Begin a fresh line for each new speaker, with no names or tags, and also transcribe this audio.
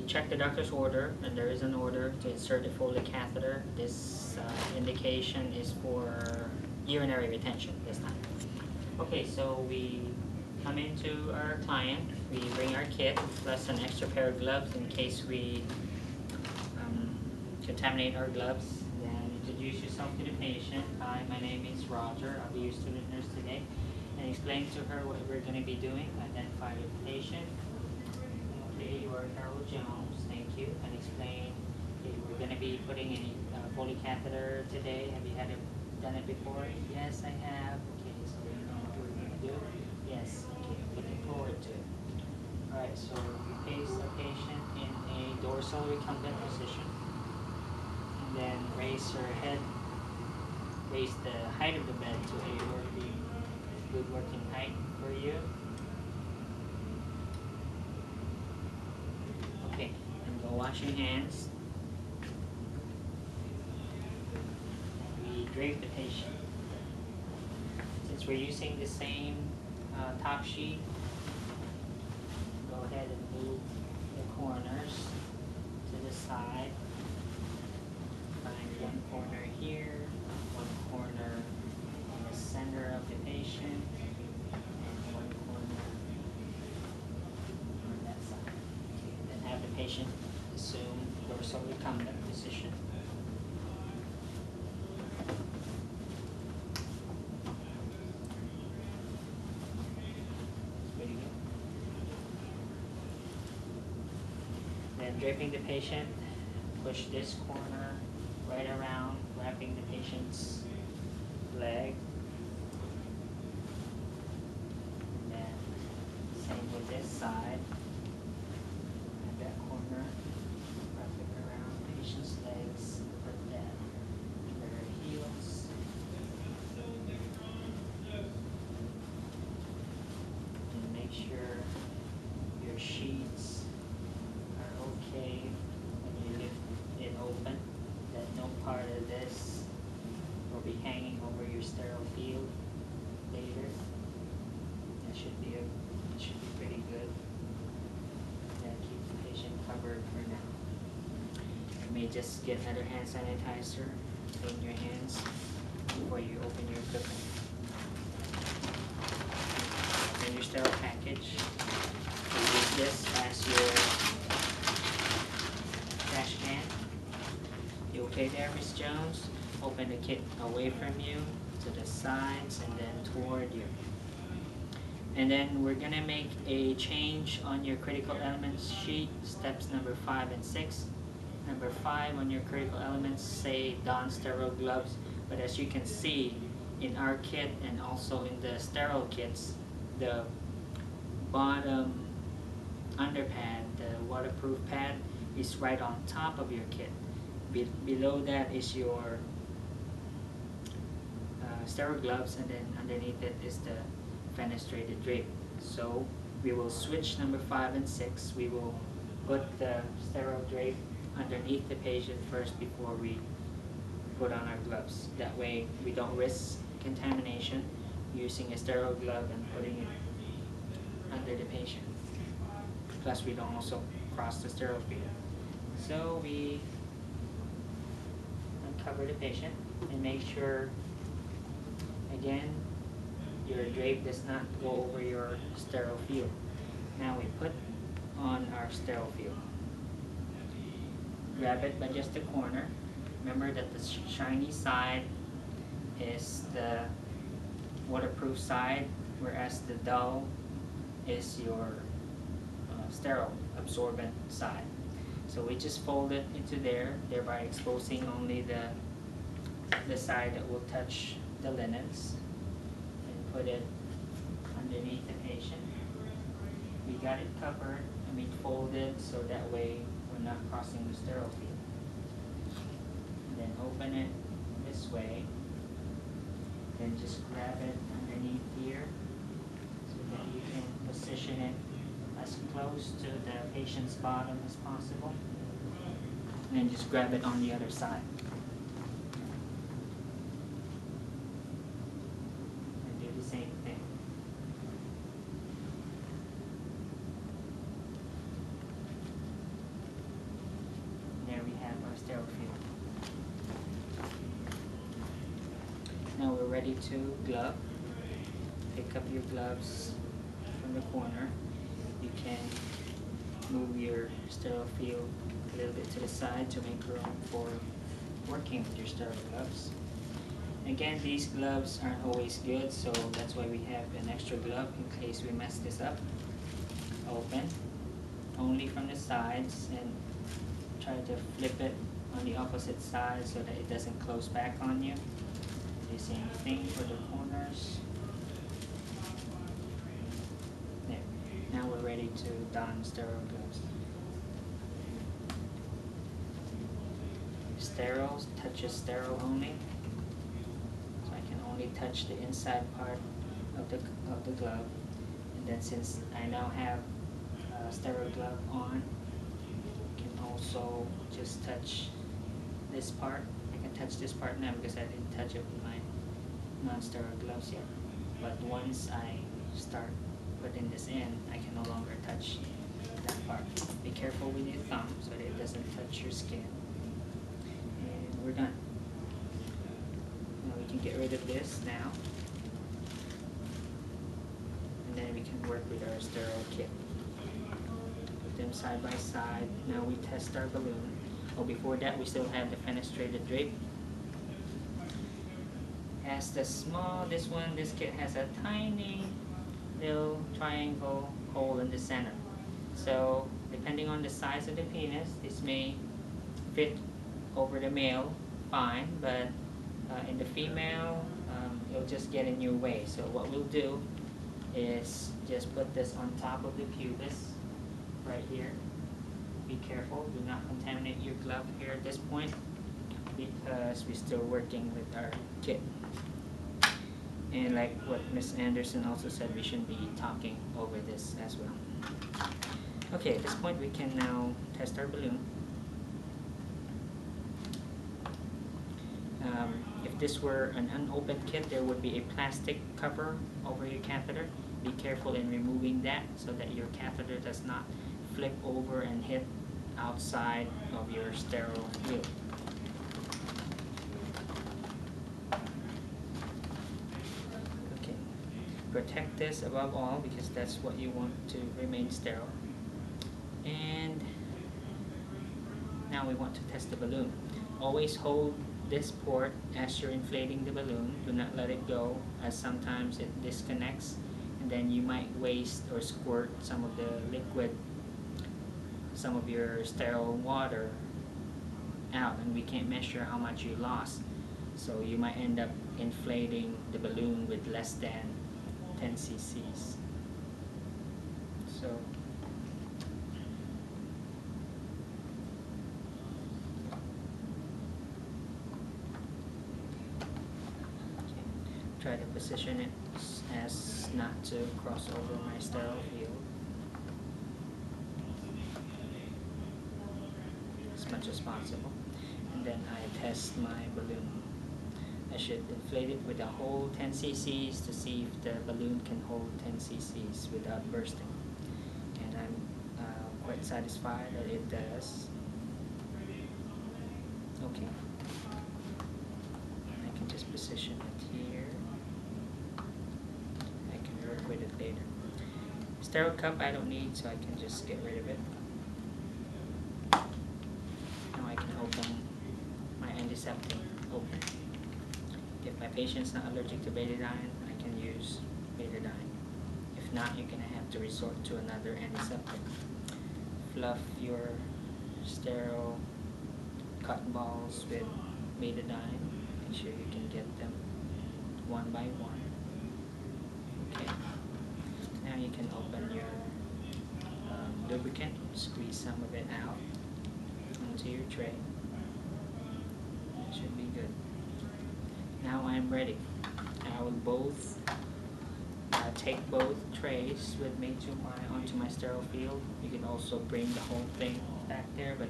check the doctor's order, and there is an order to insert a Foley catheter. This indication is for urinary retention this time. Okay, so we come into our client, we bring our kit plus an extra pair of gloves in case we contaminate our gloves. Then introduce yourself to the patient. Hi, my name is Roger. I'll be your student nurse today. And explain to her what we're going to be doing. Identify the patient. Okay, you are Carol Jones. Thank you. And explain, okay, we're going to be putting a Foley catheter today. Have you done it before? Yes, I have. Okay, so you know what we're going to do? Yes. Okay, looking forward to it. Alright, so we place the patient in a dorsal recumbent position. And then raise her head, raise the height of the bed to a good working height for you. Okay, and go wash your hands. We drape the patient. Since we're using the same top sheet, go ahead and move the corners to the side. Find one corner here, one corner in the center of the patient, and one corner on that side. Okay, then have the patient assume dorsal recumbent position. Pretty good. Then draping the patient, push this corner right around, wrapping the patient's leg. And then same with this side. And that corner, wrap it around the patient's legs, put that under her heels. And make sure your sheets are okay when you lift it open. That no part of this will be hanging over your sterile field later. That should be pretty good. That keeps the patient covered for now. You may just get another hand sanitizer, clean your hands before you open your equipment. And your sterile package. You use this as your trash can. You okay there, Miss Jones? Open the kit away from you, to the sides, and then toward you. And then we're gonna make a change on your critical elements sheet, steps number 5 and 6. Number 5 on your critical elements say don sterile gloves, but as you can see in our kit and also in the sterile kits, the bottom underpad, the waterproof pad, is right on top of your kit. Below that is your sterile gloves, and then underneath it is the fenestrated drape. So we will switch number 5 and 6. We will put the sterile drape underneath the patient first before we put on our gloves. That way we don't risk contamination using a sterile glove and putting it under the patient. Plus we don't also cross the sterile field. So we uncover the patient and make sure, again, your drape does not go over your sterile field. Now we put on our sterile field. Grab it by just the corner. Remember that the shiny side is the waterproof side, whereas the dull is your sterile absorbent side. So we just fold it into there, thereby exposing only the side that will touch the linens, and put it underneath the patient. We got it covered, and we folded so that way we're not crossing the sterile field. And then open it this way, then just grab it underneath here so that you can position it as close to the patient's bottom as possible. And then just grab it on the other side. And do the same thing. sterile field. Now we're ready to glove. Pick up your gloves from the corner. You can move your sterile field a little bit to the side to make room for working with your sterile gloves. Again, these gloves aren't always good, so that's why we have an extra glove in case we mess this up. Open only from the sides and try to flip it on the opposite side so that it doesn't close back on you. Do you see anything for the corners? There. Now we're ready to don sterile gloves. Sterile touches sterile only. So I can only touch the inside part of the glove. And then since I now have a sterile glove on, I can also just touch this part. I can touch this part now because I didn't touch it with my non-sterile gloves yet. But once I start putting this in, I can no longer touch that part. Be careful with your thumb so that it doesn't touch your skin. And we're done. Now we can get rid of this now. And then we can work with our sterile kit. Put them side by side. Now we test our balloon. Oh, before that we still have the fenestrated drape. Has the small, this kit has a tiny little triangle hole in the center. So depending on the size of the penis, this may fit over the male fine, but in the female, it'll just get in your way. So what we'll do is just put this on top of the pubis right here. Be careful, do not contaminate your glove here at this point because we're still working with our kit. And like what Ms. Anderson also said, we shouldn't be talking over this as well. Okay, at this point we can now test our balloon. If this were an unopened kit, there would be a plastic cover over your catheter. Be careful in removing that so that your catheter does not flip over and hit outside of your sterile field. Okay, protect this above all because that's what you want to remain sterile. And now we want to test the balloon. Always hold this port as you're inflating the balloon. Do not let it go, as sometimes it disconnects and then you might waste or squirt some of the liquid, some of your sterile water out, and we can't measure how much you lost. So you might end up inflating the balloon with less than 10 cc's. So try to position it as not to cross over my sterile field as much as possible. And then I test my balloon. I should inflate it with a whole 10 cc's to see if the balloon can hold 10 cc's without bursting. And I'm quite satisfied that it does. Okay. I can just position it here. I can work with it later. Sterile cup I don't need, so I can just get rid of it. Now I can open my antiseptic open. If my patient's not allergic to betadine, I can use betadine. If not, you're going to have to resort to another antiseptic. Fluff your sterile cotton balls with betadine. Make sure you can get them one by one. Okay. Now you can open your lubricant, squeeze some of it out onto your tray. That should be good. Now I'm ready. I will take both trays with me onto my sterile field. You can also bring the whole thing back there, but